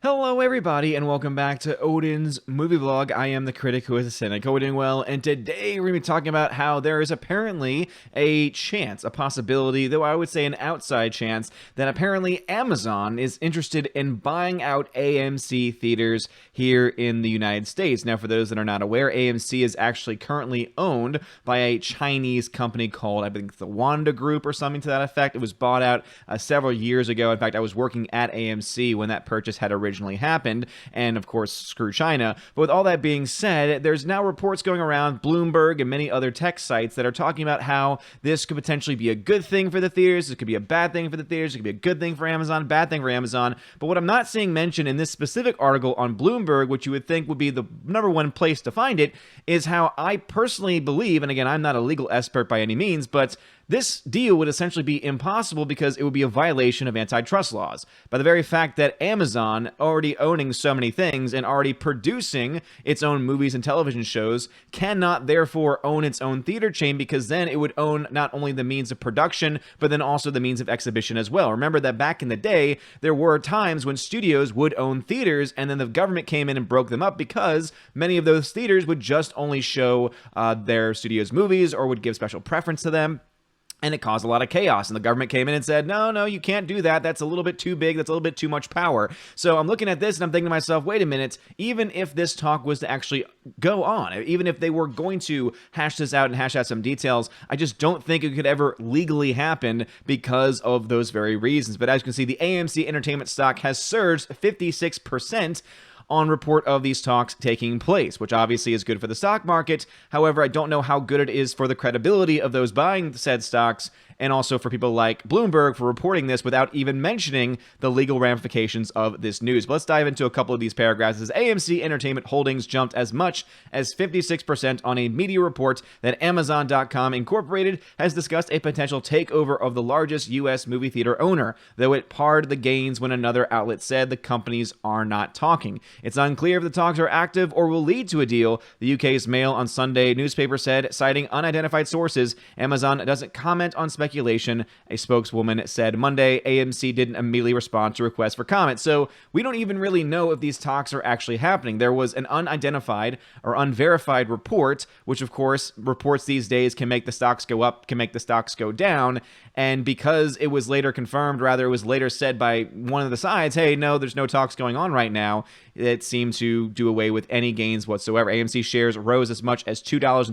Hello everybody and welcome back to Odin's movie vlog. I am the critic who is a cynic. Hope you're doing well, and today we're going to be talking about how there is apparently a chance, a possibility, though I would say an outside chance, that apparently Amazon is interested in buying out AMC theaters here in the United States. Now, for those that are not aware, AMC is actually currently owned by a Chinese company called, I think, the Wanda Group or something to that effect. It was bought out several years ago. In fact, I was working at AMC when that purchase had originally happened, and of course, screw China. But with all that being said, there's now reports going around Bloomberg and many other tech sites that are talking about how this could potentially be a good thing for the theaters, it could be a bad thing for the theaters, it could be a good thing for Amazon, bad thing for Amazon. But what I'm not seeing mentioned in this specific article on Bloomberg, which you would think would be the number one place to find it, is how I personally believe, and again, I'm not a legal expert by any means, but this deal would essentially be impossible because it would be a violation of antitrust laws. By the very fact that Amazon, already owning so many things and already producing its own movies and television shows, cannot therefore own its own theater chain, because then it would own not only the means of production, but then also the means of exhibition as well. Remember that back in the day, there were times when studios would own theaters, and then the government came in and broke them up because many of those theaters would just only show their studio's movies or would give special preference to them. And it caused a lot of chaos, and the government came in and said, no, you can't do that. That's a little bit too big. That's a little bit too much power. So I'm looking at this and I'm thinking to myself, wait a minute, even if this talk was to actually go on, even if they were going to hash this out and hash out some details, I just don't think it could ever legally happen because of those very reasons. But as you can see, the AMC Entertainment stock has surged 56% on report of these talks taking place, which obviously is good for the stock market. However, I don't know how good it is for the credibility of those buying said stocks, and also for people like Bloomberg for reporting this without even mentioning the legal ramifications of this news. But let's dive into a couple of these paragraphs. As AMC Entertainment Holdings jumped as much as 56% on a media report that Amazon.com Incorporated has discussed a potential takeover of the largest U.S. movie theater owner, though it pared the gains when another outlet said the companies are not talking. It's unclear if the talks are active or will lead to a deal, the UK's Mail on Sunday newspaper said, citing unidentified sources. Amazon doesn't comment on speculation, a spokeswoman said Monday. AMC didn't immediately respond to requests for comment. So we don't even really know if these talks are actually happening. There was an unidentified or unverified report, which of course reports these days can make the stocks go up, can make the stocks go down. And because it was later confirmed, rather it was later said by one of the sides, hey, no, there's no talks going on right now, it seemed to do away with any gains whatsoever. AMC shares rose as much as $2.31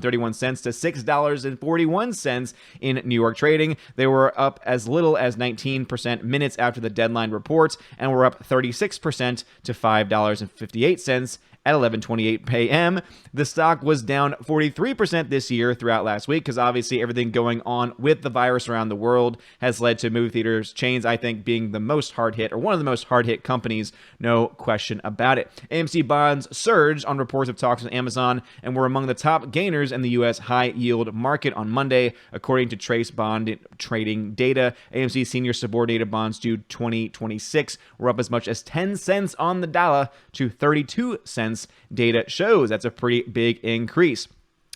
to $6.41 in New York trading. They were up as little as 19% minutes after the deadline report, and were up 36% to $5.58 at 11:28 p.m. The stock was down 43% this year throughout last week, because obviously everything going on with the virus around the world has led to movie theaters chains, I think, being the most hard hit, or one of the most hard hit companies, no question about it. AMC bonds surged on reports of talks with Amazon and were among the top gainers in the U.S. high-yield market on Monday, according to Trace Bond Trading data. AMC senior subordinated bonds due 2026 were up as much as 10 cents on the dollar to 32 cents. Data shows that's a pretty big increase.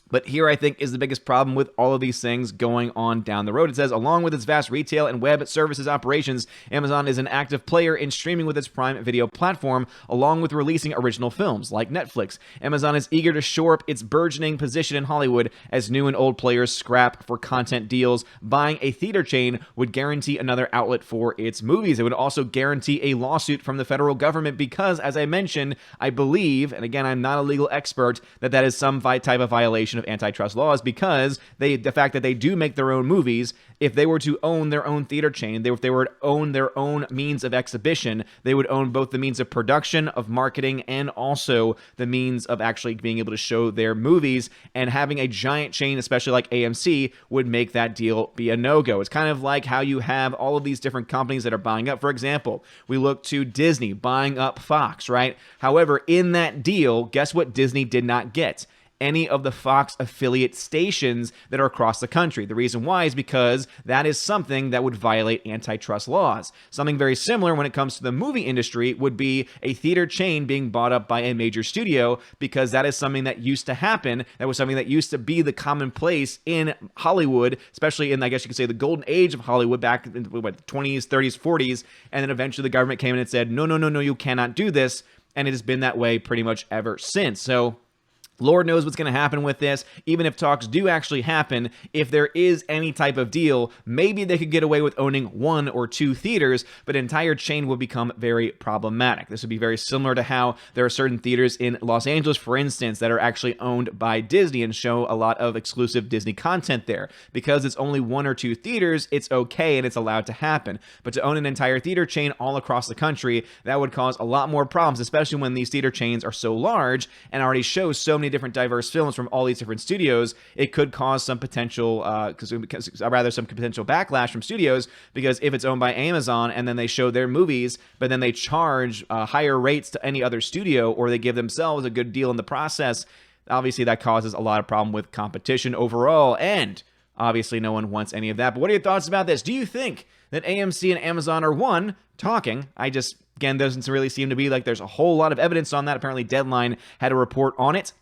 But here, I think, is the biggest problem with all of these things going on down the road. It says, along with its vast retail and web services operations, Amazon is an active player in streaming with its Prime Video platform, along with releasing original films like Netflix. Amazon is eager to shore up its burgeoning position in Hollywood as new and old players scrap for content deals. Buying a theater chain would guarantee another outlet for its movies. It would also guarantee a lawsuit from the federal government because, as I mentioned, I believe, and again, I'm not a legal expert, that is some type of violation of antitrust laws, because the fact that they do make their own movies, if they were to own their own theater chain, if they were to own their own means of exhibition, they would own both the means of production, of marketing, and also the means of actually being able to show their movies. And having a giant chain, especially like AMC, would make that deal be a no-go. It's kind of like how you have all of these different companies that are buying up. For example, we look to Disney buying up Fox, right? However, in that deal, guess what Disney did not get? any of the Fox affiliate stations that are across the country. The reason why is because that is something that would violate antitrust laws. Something very similar when it comes to the movie industry would be a theater chain being bought up by a major studio, because that is something that used to happen. That was something that used to be the commonplace in Hollywood, especially in, I guess you could say, the golden age of Hollywood back in the 20s, 30s, 40s. And then eventually the government came in and said, no, you cannot do this. And it has been that way pretty much ever since. So Lord knows what's going to happen with this. Even if talks do actually happen, if there is any type of deal, maybe they could get away with owning 1 or 2 theaters, but an entire chain will become very problematic. This would be very similar to how there are certain theaters in Los Angeles, for instance, that are actually owned by Disney and show a lot of exclusive Disney content there. Because it's only 1 or 2 theaters, it's okay and it's allowed to happen. But to own an entire theater chain all across the country, that would cause a lot more problems, especially when these theater chains are so large and already show so many different diverse films from all these different studios. It could cause some potential some potential backlash from studios, because if it's owned by Amazon and then they show their movies but then they charge higher rates to any other studio, or they give themselves a good deal in the process, obviously that causes a lot of problem with competition overall, and obviously no one wants any of that. But what are your thoughts about this? Do you think that AMC and Amazon are, one, talking? Again, doesn't really seem to be like there's a whole lot of evidence on that. Apparently Deadline had a report on it.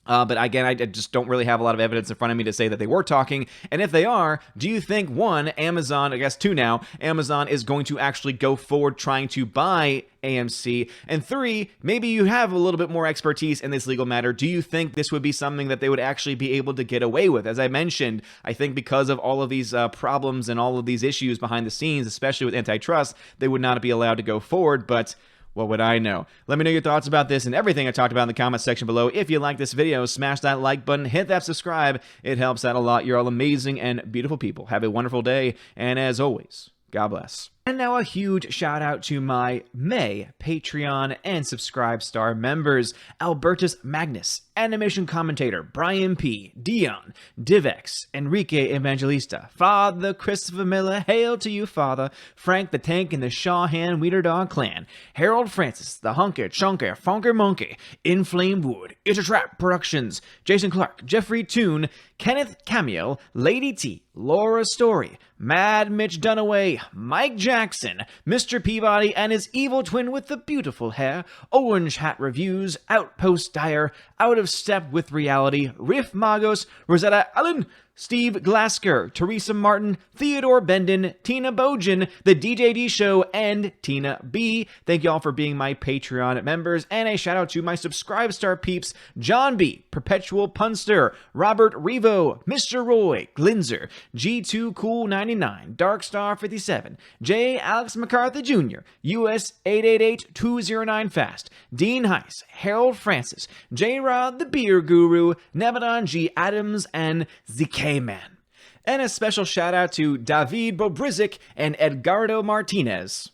But again, I just don't really have a lot of evidence in front of me to say that they were talking. And if they are, do you think, one, Amazon, I guess 2 now, Amazon is going to actually go forward trying to buy AMC? And 3, maybe you have a little bit more expertise in this legal matter. Do you think this would be something that they would actually be able to get away with? As I mentioned, I think because of all of these problems and all of these issues behind the scenes, especially with antitrust, they would not be allowed to go forward. But what would I know? Let me know your thoughts about this and everything I talked about in the comment section below. If you like this video, smash that like button, hit that subscribe. It helps out a lot. You're all amazing and beautiful people. Have a wonderful day, and as always, God bless. And now a huge shout out to my May Patreon and Subscribe Star members: Albertus Magnus, Animation Commentator, Brian P., Dion, Divex, Enrique Evangelista, Father Christopher Miller, hail to you, Father, Frank the Tank and the Shawhan Weeder Dog Clan, Harold Francis, the Hunker, Chunker, Funker Monkey, Inflamed Wood, It's a Trap Productions, Jason Clark, Jeffrey Toon, Kenneth Cameo, Lady T, Laura Story, Mad Mitch Dunaway, Mike Jackson, Mr. Peabody and his evil twin with the beautiful hair, Orange Hat Reviews, Outpost Dyer, Out of Step with Reality, Riff Magos, Rosetta Allen, Steve Glasker, Teresa Martin, Theodore Bendon, Tina Bojan, The DJD Show, and Tina B. Thank y'all for being my Patreon members, and a shout out to my Subscribe Star peeps: John B., Perpetual Punster, Robert Revo, Mr. Roy, Glinzer, G2 Cool 99, Darkstar 57, J. Alex McCarthy Jr., US 888209 Fast, Dean Heiss, Harold Francis, J. Rod the Beer Guru, Nebadon G. Adams, and ZK Man. And a special shout out to David Bobrizik and Edgardo Martinez.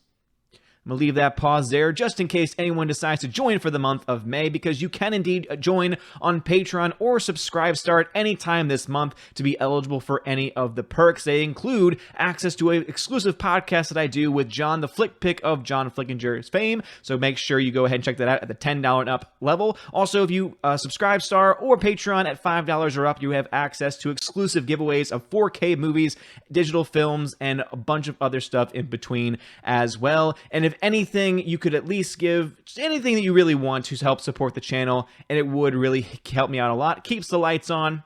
I'm going to leave that pause there just in case anyone decides to join for the month of May, because you can indeed join on Patreon or Subscribe Star at any time this month to be eligible for any of the perks. They include access to an exclusive podcast that I do with John, the Flick Pick of John Flickinger's fame, so make sure you go ahead and check that out at the $10 and up level. Also, if you Subscribe Star or Patreon at $5 or up, you have access to exclusive giveaways of 4K movies, digital films, and a bunch of other stuff in between as well. And if anything, you could at least give just anything that you really want to help support the channel, and it would really help me out a lot. It keeps the lights on,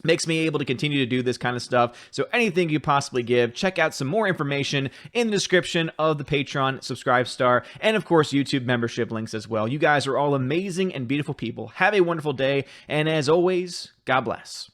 makes me able to continue to do this kind of stuff. So anything you possibly give, check out some more information in the description of the Patreon, Subscribe Star, and of course YouTube membership links as well. You guys are all amazing and beautiful people. Have a wonderful day, and as always, God bless.